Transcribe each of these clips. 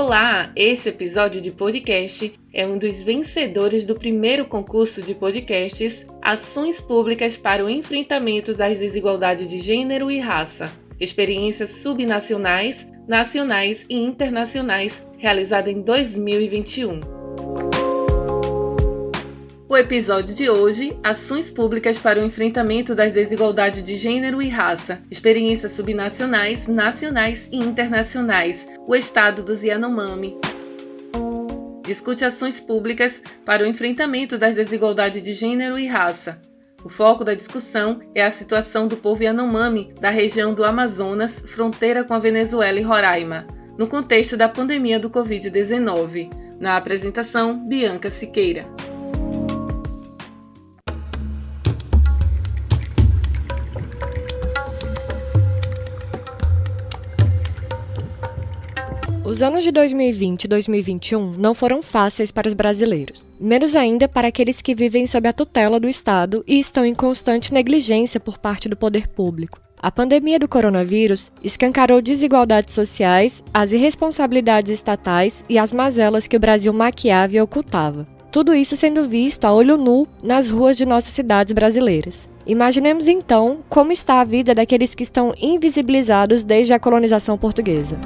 Olá! Este episódio de podcast é um dos vencedores do primeiro concurso de podcasts Ações Públicas para o Enfrentamento das Desigualdades de Gênero e Raça. Experiências subnacionais, nacionais e internacionais, realizada em 2021. O episódio de hoje, Ações Públicas para o Enfrentamento das Desigualdades de Gênero e Raça, Experiências Subnacionais, Nacionais e Internacionais, o Estado dos Yanomami. Discute ações públicas para o enfrentamento das desigualdades de gênero e raça. O foco da discussão é a situação do povo Yanomami da região do Amazonas, fronteira com a Venezuela e Roraima, no contexto da pandemia do Covid-19. Na apresentação, Bianca Siqueira. Os anos de 2020 e 2021 não foram fáceis para os brasileiros, menos ainda para aqueles que vivem sob a tutela do Estado e estão em constante negligência por parte do poder público. A pandemia do coronavírus escancarou desigualdades sociais, as irresponsabilidades estatais e as mazelas que o Brasil maquiava e ocultava. Tudo isso sendo visto a olho nu nas ruas de nossas cidades brasileiras. Imaginemos então como está a vida daqueles que estão invisibilizados desde a colonização portuguesa.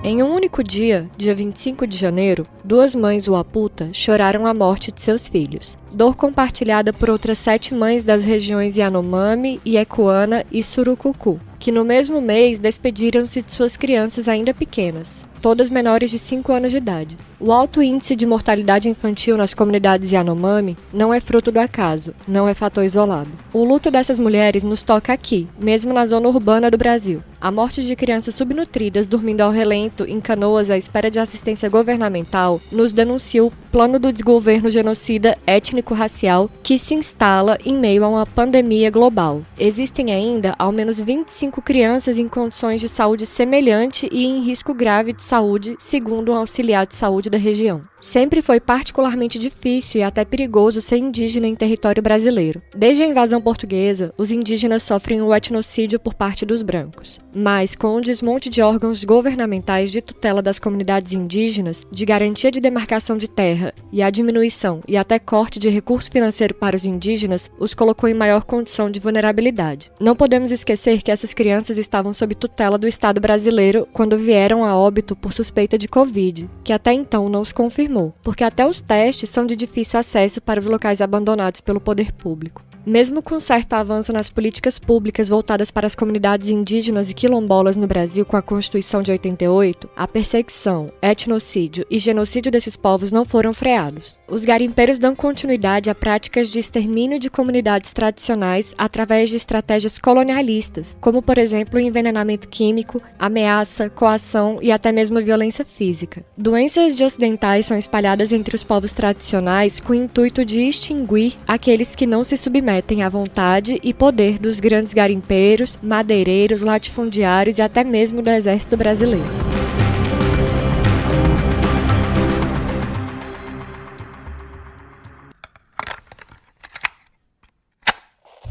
Em um único dia, dia 25 de janeiro, duas mães uaputa choraram a morte de seus filhos. Dor compartilhada por outras 7 mães das regiões Yanomami, Iekuana e Surucucu, que no mesmo mês despediram-se de suas crianças ainda pequenas, todas menores de 5 anos de idade. O alto índice de mortalidade infantil nas comunidades Yanomami não é fruto do acaso, não é fator isolado. O luto dessas mulheres nos toca aqui, mesmo na zona urbana do Brasil. A morte de crianças subnutridas dormindo ao relento em canoas à espera de assistência governamental nos denuncia o plano do desgoverno genocida étnico-racial que se instala em meio a uma pandemia global. Existem ainda ao menos 25 crianças em condições de saúde semelhante e em risco grave de saúde, segundo um auxiliar de saúde da região. Sempre foi particularmente difícil e até perigoso ser indígena em território brasileiro. Desde a invasão portuguesa, os indígenas sofrem o etnocídio por parte dos brancos. Mas, com o desmonte de órgãos governamentais de tutela das comunidades indígenas, de garantia de demarcação de terra e a diminuição e até corte de recurso financeiro para os indígenas, os colocou em maior condição de vulnerabilidade. Não podemos esquecer que essas crianças estavam sob tutela do Estado brasileiro quando vieram a óbito por suspeita de Covid, que até então não os confirmou, porque até os testes são de difícil acesso para os locais abandonados pelo poder público. Mesmo com certo avanço nas políticas públicas voltadas para as comunidades indígenas e quilombolas no Brasil com a Constituição de 88, a perseguição, etnocídio e genocídio desses povos não foram freados. Os garimpeiros dão continuidade a práticas de extermínio de comunidades tradicionais através de estratégias colonialistas, como por exemplo o envenenamento químico, ameaça, coação e até mesmo violência física. Doenças ocidentais são espalhadas entre os povos tradicionais com o intuito de extinguir aqueles que não se submetem à vontade e poder dos grandes garimpeiros, madeireiros, latifundiários e até mesmo do Exército Brasileiro.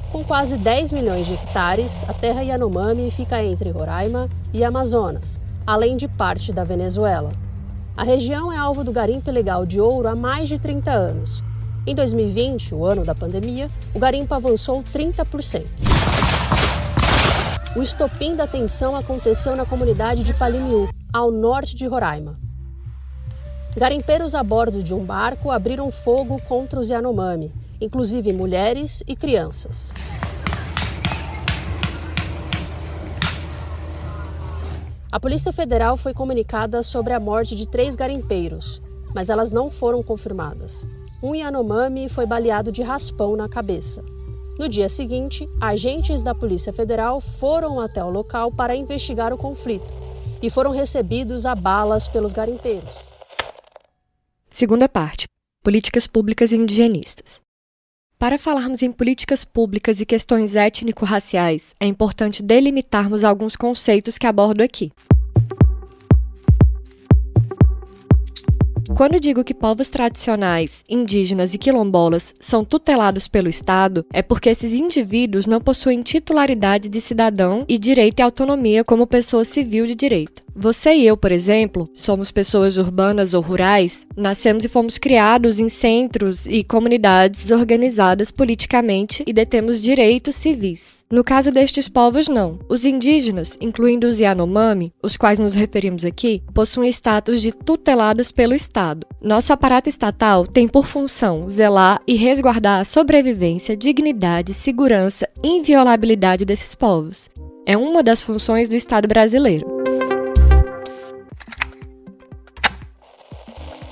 Com quase 10 milhões de hectares, a terra Yanomami fica entre Roraima e Amazonas, além de parte da Venezuela. A região é alvo do garimpo ilegal de ouro há mais de 30 anos. Em 2020, o ano da pandemia, o garimpo avançou 30%. O estopim da tensão aconteceu na comunidade de Palimiú, ao norte de Roraima. Garimpeiros a bordo de um barco abriram fogo contra os Yanomami, inclusive mulheres e crianças. A Polícia Federal foi comunicada sobre a morte de 3 garimpeiros, mas elas não foram confirmadas. Um Yanomami foi baleado de raspão na cabeça. No dia seguinte, agentes da Polícia Federal foram até o local para investigar o conflito e foram recebidos a balas pelos garimpeiros. Segunda parte. Políticas públicas indigenistas. Para falarmos em políticas públicas e questões étnico-raciais, é importante delimitarmos alguns conceitos que abordo aqui. Quando digo que povos tradicionais, indígenas e quilombolas são tutelados pelo Estado, é porque esses indivíduos não possuem titularidade de cidadão e direito e autonomia como pessoa civil de direito. Você e eu, por exemplo, somos pessoas urbanas ou rurais, nascemos e fomos criados em centros e comunidades organizadas politicamente e detemos direitos civis. No caso destes povos, não. Os indígenas, incluindo os Yanomami, os quais nos referimos aqui, possuem status de tutelados pelo Estado. Nosso aparato estatal tem por função zelar e resguardar a sobrevivência, dignidade, segurança e inviolabilidade desses povos. É uma das funções do Estado brasileiro.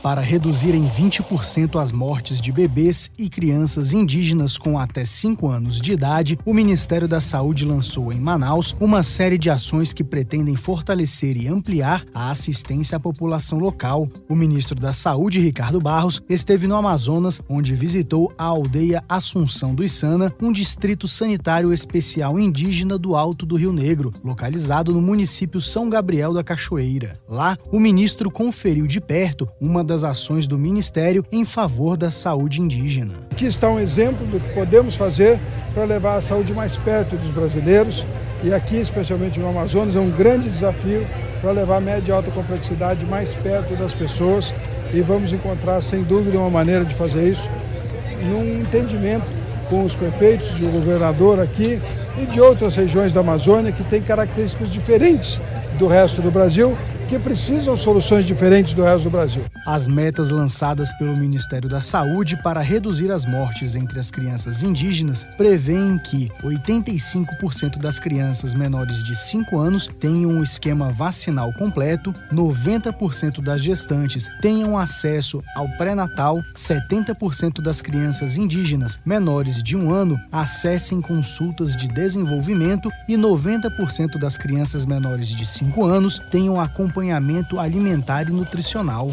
Para reduzir em 20% as mortes de bebês e crianças indígenas com até 5 anos de idade, o Ministério da Saúde lançou em Manaus uma série de ações que pretendem fortalecer e ampliar a assistência à população local. O ministro da Saúde, Ricardo Barros, esteve no Amazonas, onde visitou a aldeia Assunção do Içana, um distrito sanitário especial indígena do Alto do Rio Negro, localizado no município São Gabriel da Cachoeira. Lá, o ministro conferiu de perto uma das ações do Ministério em favor da saúde indígena. Aqui está um exemplo do que podemos fazer para levar a saúde mais perto dos brasileiros, e aqui, especialmente no Amazonas, é um grande desafio para levar a média e alta complexidade mais perto das pessoas, e vamos encontrar, sem dúvida, uma maneira de fazer isso num entendimento com os prefeitos e o governador aqui e de outras regiões da Amazônia que têm características diferentes do resto do Brasil, que precisam de soluções diferentes do resto do Brasil. As metas lançadas pelo Ministério da Saúde para reduzir as mortes entre as crianças indígenas prevêem que 85% das crianças menores de 5 anos tenham um esquema vacinal completo, 90% das gestantes tenham acesso ao pré-natal, 70% das crianças indígenas menores de 1 ano acessem consultas de desenvolvimento e 90% das crianças menores de 5 anos tenham acompanhamento alimentar e nutricional.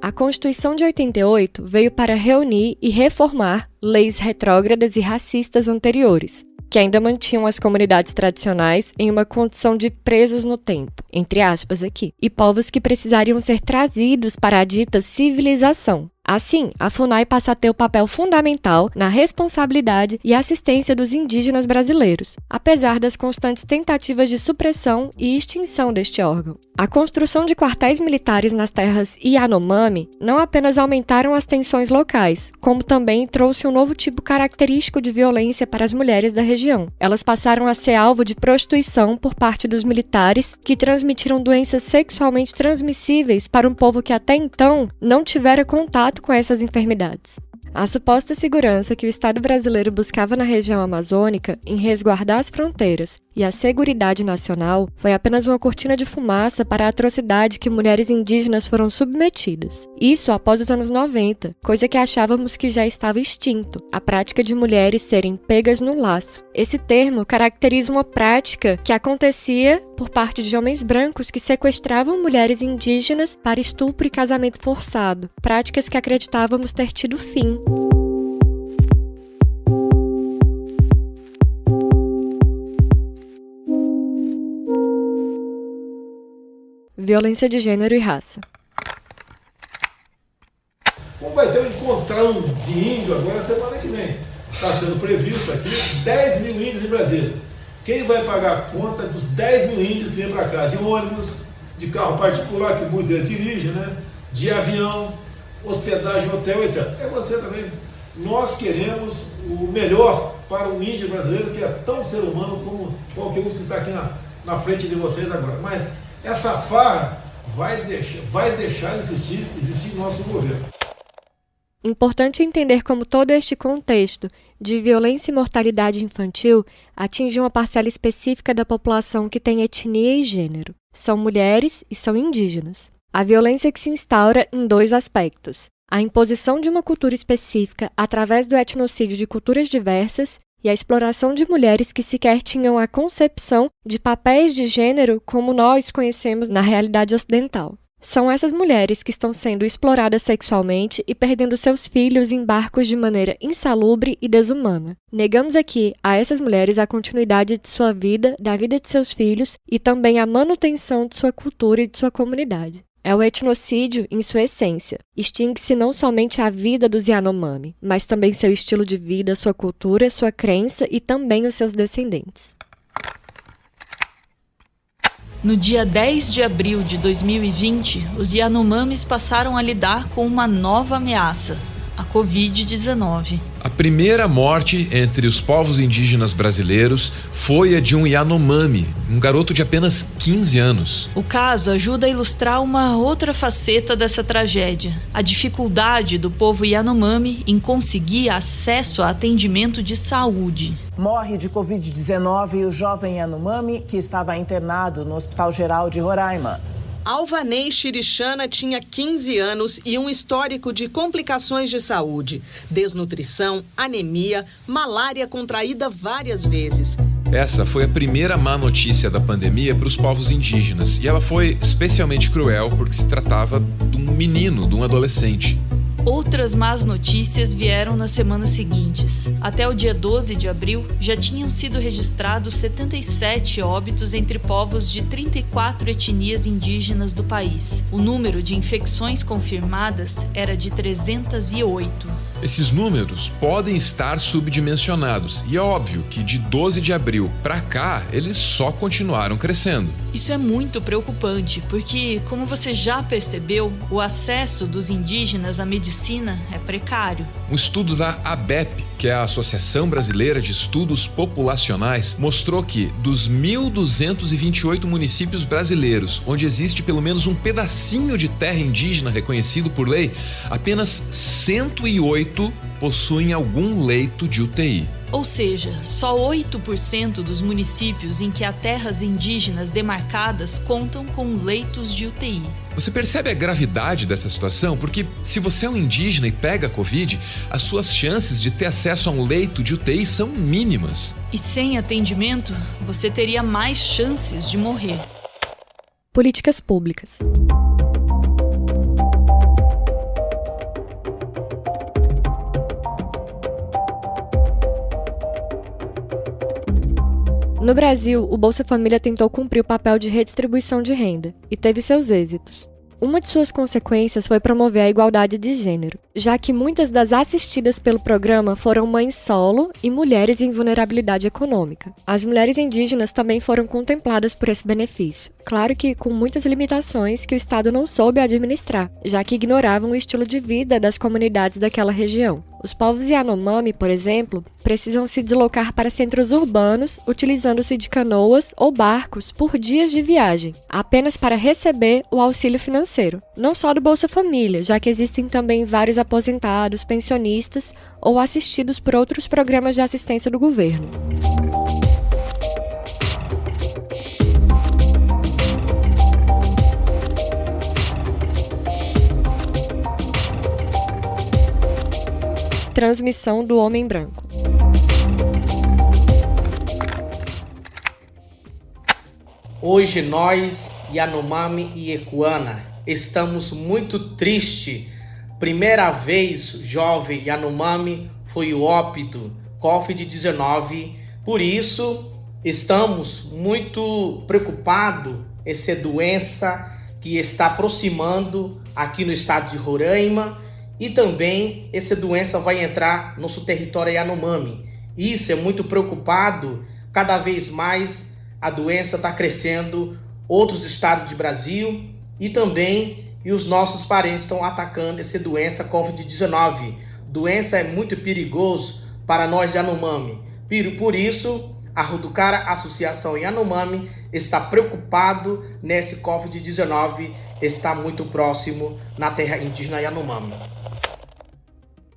A Constituição de 88 veio para reunir e reformar leis retrógradas e racistas anteriores, que ainda mantinham as comunidades tradicionais em uma condição de presos no tempo, entre aspas aqui, e povos que precisariam ser trazidos para a dita civilização. Assim, a FUNAI passa a ter o papel fundamental na responsabilidade e assistência dos indígenas brasileiros, apesar das constantes tentativas de supressão e extinção deste órgão. A construção de quartéis militares nas terras Yanomami não apenas aumentaram as tensões locais, como também trouxe um novo tipo característico de violência para as mulheres da região. Elas passaram a ser alvo de prostituição por parte dos militares, que transmitiram doenças sexualmente transmissíveis para um povo que até então não tivera contato com essas enfermidades. A suposta segurança que o Estado brasileiro buscava na região amazônica em resguardar as fronteiras e a seguridade nacional foi apenas uma cortina de fumaça para a atrocidade que mulheres indígenas foram submetidas. Isso após os anos 90, coisa que achávamos que já estava extinto, a prática de mulheres serem pegas no laço. Esse termo caracteriza uma prática que acontecia por parte de homens brancos que sequestravam mulheres indígenas para estupro e casamento forçado, práticas que acreditávamos ter tido fim. Violência de gênero e raça. Como vai ter um encontrão de índio agora semana que vem? Está sendo previsto aqui 10 mil índios em Brasília. Quem vai pagar a conta dos 10 mil índios que vêm para cá? De ônibus, de carro particular que muitos deles dirigem, né? De avião, hospedagem, hotel, etc. É você também. Nós queremos o melhor para o índio brasileiro, que é tão ser humano como qualquer um que está aqui na frente de vocês agora. Mas essa farra vai deixar de existir no nosso governo. Importante entender como todo este contexto de violência e mortalidade infantil atinge uma parcela específica da população que tem etnia e gênero. São mulheres e são indígenas. A violência que se instaura em 2 aspectos: a imposição de uma cultura específica através do etnocídio de culturas diversas e a exploração de mulheres que sequer tinham a concepção de papéis de gênero como nós conhecemos na realidade ocidental. São essas mulheres que estão sendo exploradas sexualmente e perdendo seus filhos em barcos de maneira insalubre e desumana. Negamos aqui a essas mulheres a continuidade de sua vida, da vida de seus filhos e também a manutenção de sua cultura e de sua comunidade. É o etnocídio em sua essência. Extingue-se não somente a vida dos Yanomami, mas também seu estilo de vida, sua cultura, sua crença e também os seus descendentes. No dia 10 de abril de 2020, os Yanomamis passaram a lidar com uma nova ameaça, a Covid-19. A primeira morte entre os povos indígenas brasileiros foi a de um Yanomami, um garoto de apenas 15 anos. O caso ajuda a ilustrar uma outra faceta dessa tragédia: a dificuldade do povo Yanomami em conseguir acesso a atendimento de saúde. Morre de Covid-19 o jovem Yanomami que estava internado no Hospital Geral de Roraima. Alvanei Chirichana tinha 15 anos e um histórico de complicações de saúde, desnutrição, anemia, malária contraída várias vezes. Essa foi a primeira má notícia da pandemia para os povos indígenas e ela foi especialmente cruel porque se tratava de um menino, de um adolescente. Outras más notícias vieram nas semanas seguintes. Até o dia 12 de abril, já tinham sido registrados 77 óbitos entre povos de 34 etnias indígenas do país. O número de infecções confirmadas era de 308. Esses números podem estar subdimensionados e é óbvio que de 12 de abril para cá, eles só continuaram crescendo. Isso é muito preocupante, porque, como você já percebeu, o acesso dos indígenas à medicina é precário. Um estudo da ABEP, que é a Associação Brasileira de Estudos Populacionais, mostrou que dos 1.228 municípios brasileiros, onde existe pelo menos um pedacinho de terra indígena reconhecido por lei, apenas 108 possuem algum leito de UTI. Ou seja, só 8% dos municípios em que há terras indígenas demarcadas contam com leitos de UTI. Você percebe a gravidade dessa situação? Porque se você é um indígena e pega a Covid, as suas chances de ter acesso a um leito de UTI são mínimas. E sem atendimento, você teria mais chances de morrer. Políticas públicas. No Brasil, o Bolsa Família tentou cumprir o papel de redistribuição de renda e teve seus êxitos. Uma de suas consequências foi promover a igualdade de gênero, já que muitas das assistidas pelo programa foram mães solo e mulheres em vulnerabilidade econômica. As mulheres indígenas também foram contempladas por esse benefício, claro que com muitas limitações que o Estado não soube administrar, já que ignoravam o estilo de vida das comunidades daquela região. Os povos Yanomami, por exemplo, precisam se deslocar para centros urbanos utilizando-se de canoas ou barcos por dias de viagem, apenas para receber o auxílio financeiro. Não só do Bolsa Família, já que existem também vários aposentados, pensionistas ou assistidos por outros programas de assistência do governo. Transmissão do homem branco. Hoje nós, Yanomami e Ecuana, estamos muito tristes. Primeira vez jovem Yanomami foi o óbito Covid-19. Por isso, estamos muito preocupados essa doença que está aproximando aqui no estado de Roraima. E também essa doença vai entrar no nosso território Yanomami. Isso é muito preocupado. Cada vez mais a doença está crescendo. Outros estados do Brasil e também os nossos parentes estão atacando essa doença Covid-19. Doença é muito perigoso para nós Yanomami. Por isso, a Ruducara Associação Yanomami está preocupado nesse Covid-19. Está muito próximo na terra indígena Yanomami.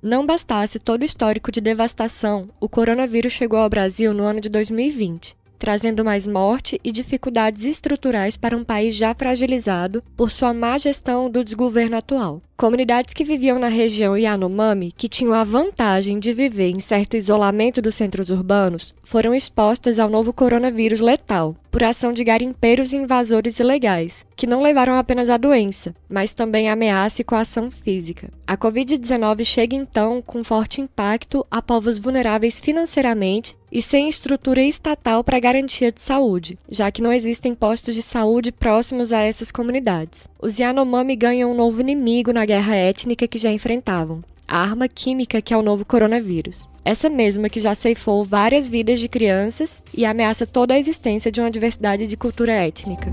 Não bastasse todo o histórico de devastação, o coronavírus chegou ao Brasil no ano de 2020, trazendo mais morte e dificuldades estruturais para um país já fragilizado por sua má gestão do desgoverno atual. Comunidades que viviam na região Yanomami, que tinham a vantagem de viver em certo isolamento dos centros urbanos, foram expostas ao novo coronavírus letal, por ação de garimpeiros e invasores ilegais, que não levaram apenas à doença, mas também à ameaça e coação física. A Covid-19 chega então com forte impacto a povos vulneráveis financeiramente e sem estrutura estatal para garantia de saúde, já que não existem postos de saúde próximos a essas comunidades. Os Yanomami ganham um novo inimigo na guerra étnica que já enfrentavam: a arma química que é o novo coronavírus. Essa mesma que já ceifou várias vidas de crianças e ameaça toda a existência de uma diversidade de cultura étnica.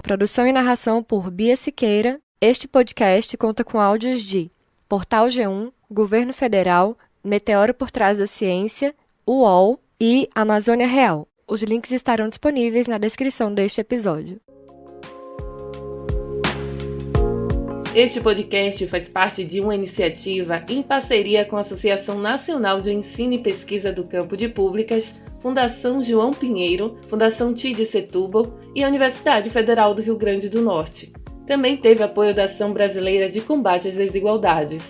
Produção e narração por Bia Siqueira. Este podcast conta com áudios de Portal G1, Governo Federal, Meteoro por Trás da Ciência, UOL e Amazônia Real. Os links estarão disponíveis na descrição deste episódio. Este podcast faz parte de uma iniciativa em parceria com a Associação Nacional de Ensino e Pesquisa do Campo de Públicas, Fundação João Pinheiro, Fundação TID Setúbal e a Universidade Federal do Rio Grande do Norte. Também teve apoio da Ação Brasileira de Combate às Desigualdades.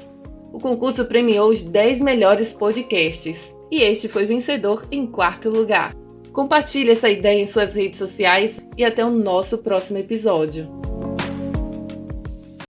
O concurso premiou os 10 melhores podcasts e este foi vencedor em 4º lugar. Compartilhe essa ideia em suas redes sociais e até o nosso próximo episódio.